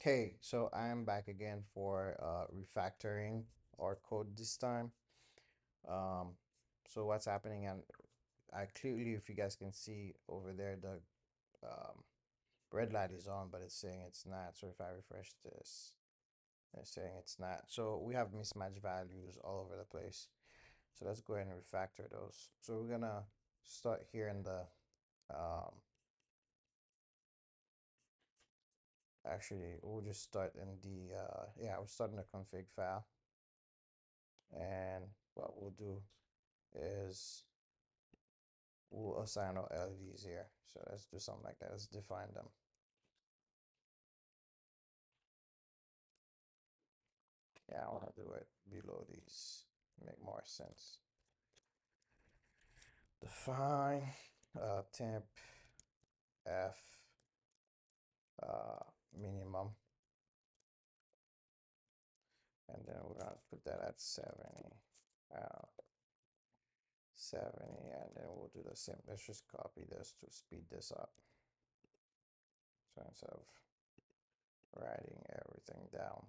Okay, so I am back again for refactoring our code this time. Um, so what's happening, and I clearly, if you guys can see over there, the red light is on, but it's saying it's not. So if I refresh this, it's saying it's not. So we have mismatched values all over the place. So let's go ahead and refactor those. So we're gonna start here in the um, actually we'll just start in the yeah, we'll start in the config file. And what we'll do is we'll assign our LEDs here. So let's do something like that. Let's define them. Yeah, I want to do it below these. Make more sense. Define temp F uh, minimum. And then we're gonna put that at 70. Uh, 70, and then we'll do the same. Let's just copy this to speed this up. So instead of writing everything down,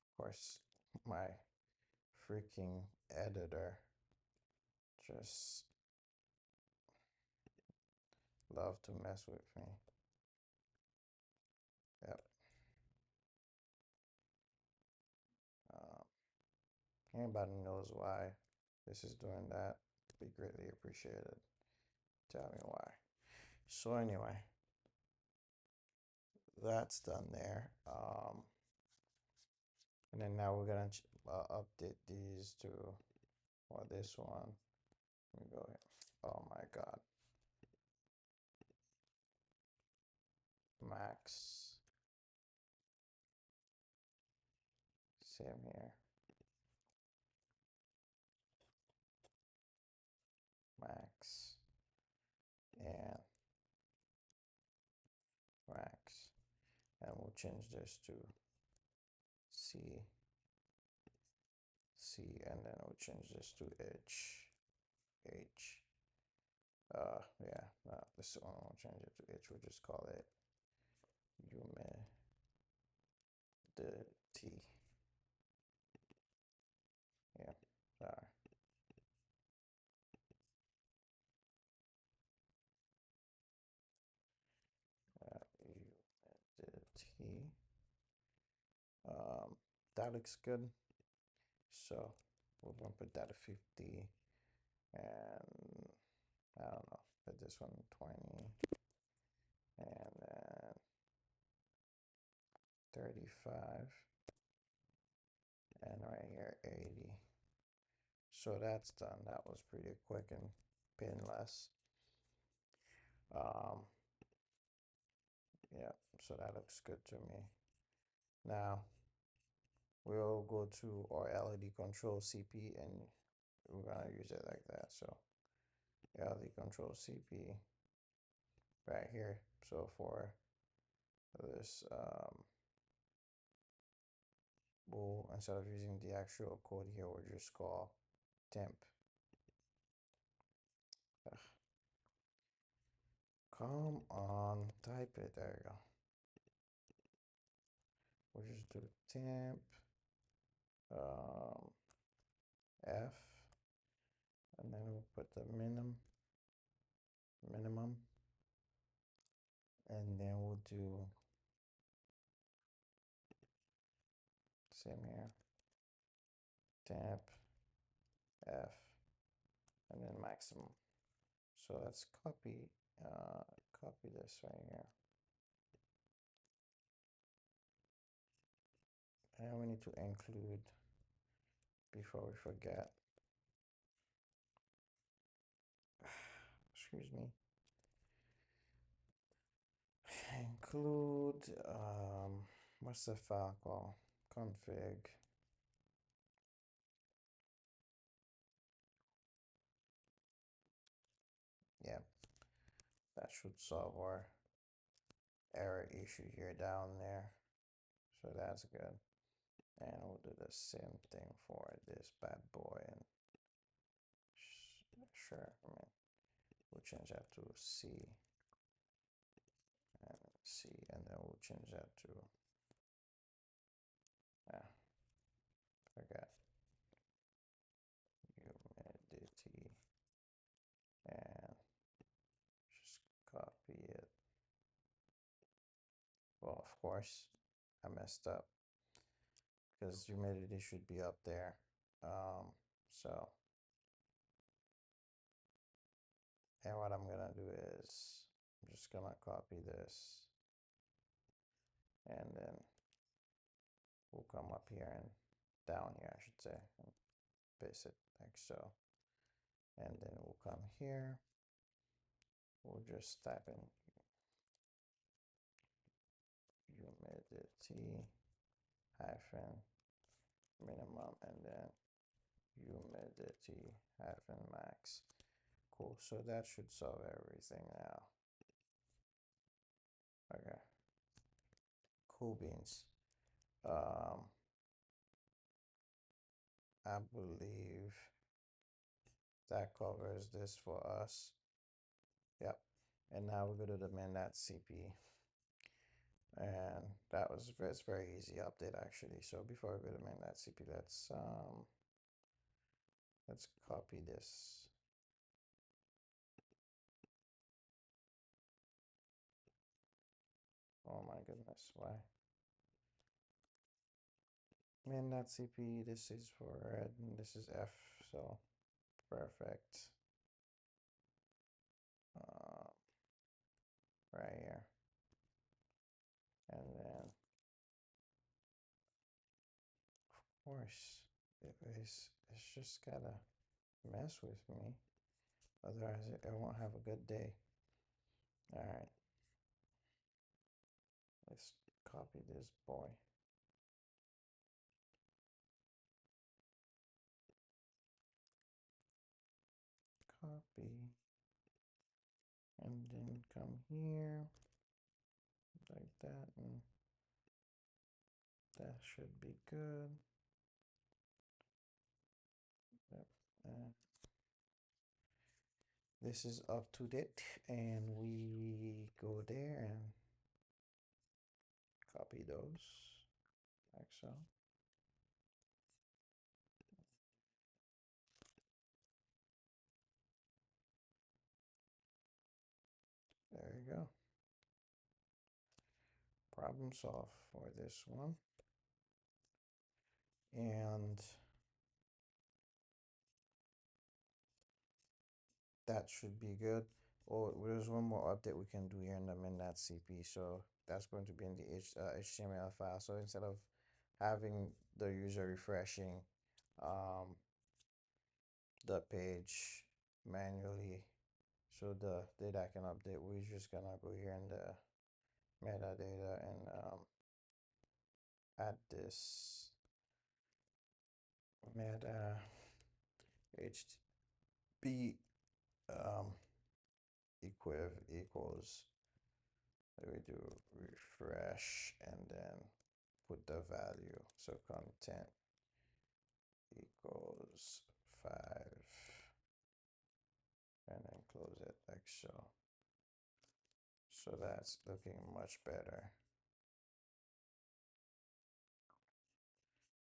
of course, my freaking editor just love to mess with me. Yep. Um, Anybody knows why this is doing that, be greatly appreciated. Tell me why. So anyway, that's done there. And then now we're gonna update these to, well, this one. Let me go ahead. Oh my God. Max. Same here. Max. And max. And we'll change this to C. C, and then we'll change this to H. H. Yeah, no, this one we'll change it to H. We'll just call it humidity. Yeah, sorry. Humidity. That looks good. So we're gonna put that at 50, and I don't know, put this one 20, and then 35, and right here 80. So that's done. That was pretty quick and painless. Um, yeah, so that looks good to me. Now we'll go to our LED control CP, and we're gonna use it like that. So LED control CP right here. So for this, we'll, instead of using the actual code here, we'll just call temp. Ugh. Come on, type it. There you go. We'll just do temp F, and then we'll put the minimum, and then we'll do same here, temp F, and then maximum. So let's copy this right here, and we need to include, before we forget, excuse me, include what's the file called? Config. Yeah, that should solve our error issue here down there. So that's good. And we'll do the same thing for this bad boy. And sure, I mean, we'll change that to C and C, and then we'll change that to, forget, humidity, and just copy it. Well, of course, I messed up because humidity should be up there. So, and what I'm gonna do is I'm just gonna copy this, and then we'll come up here and down here, I should say, and paste it like so. And then we'll come here. We'll just type in humidity hyphen minimum and then humidity hyphen max. Cool. So that should solve everything now. Okay. Cool beans. I believe that covers this for us. Yep. And now we're going to the min.cp. And that was it's very easy update actually. So before we go to min.cp, let's copy this. Oh my goodness, why? Min.cp, this is for red and this is F, so perfect. Right here. And then, of course, it's just gotta mess with me. Otherwise, I won't have a good day. All right. Let's copy this boy. Copy. And then come here. Like that. And that should be good. Yep. And this is up to date. And we go there and copy those. Like so. There you go. Problem solved for this one. And that should be good. Oh, there's one more update we can do here in the min.cp. So that's going to be in the HTML file. So instead of having the user refreshing the page manually, so the data can update, we're just gonna go here in the metadata and add this meta hb equals, we do refresh and then put the value, so content equals 5 and then close it like so. So that's looking much better.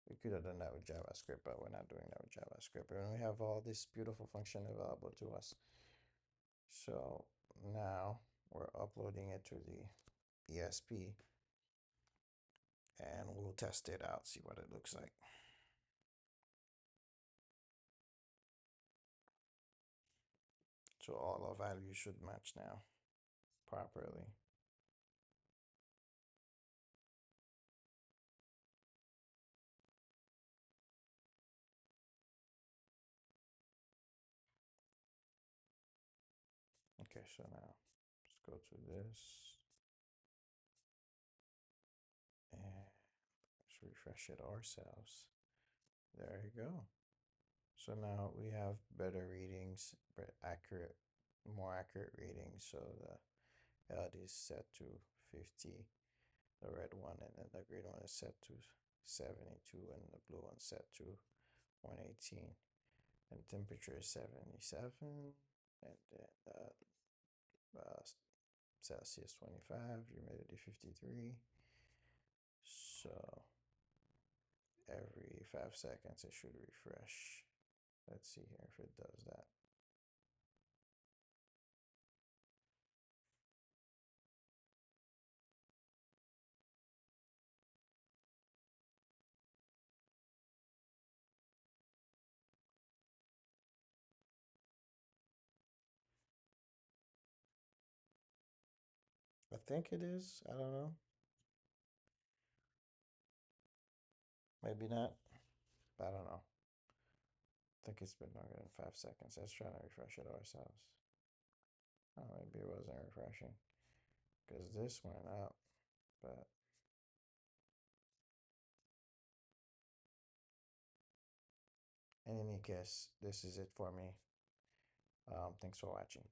We could have done that with JavaScript, but we're not doing that with JavaScript. And we have all this beautiful function available to us. So now we're uploading it to the ESP and we'll test it out, see what it looks like. So all our values should match now properly. Okay, so now let's go to this and let's refresh it ourselves. There you go. So now we have better readings, but more accurate readings. So the LED is set to 50, the red one, and then the green one is set to 72, and the blue one set to 118. And temperature is 77, and then Celsius 25, humidity 53. So every 5 seconds it should refresh. Let's see here if it does that. I think it is. I don't know. Maybe not. I don't know. I think it's been longer than 5 seconds. Let's try to refresh it ourselves. Oh, maybe it wasn't refreshing because this went up. But in any case, this is it for me. Thanks for watching.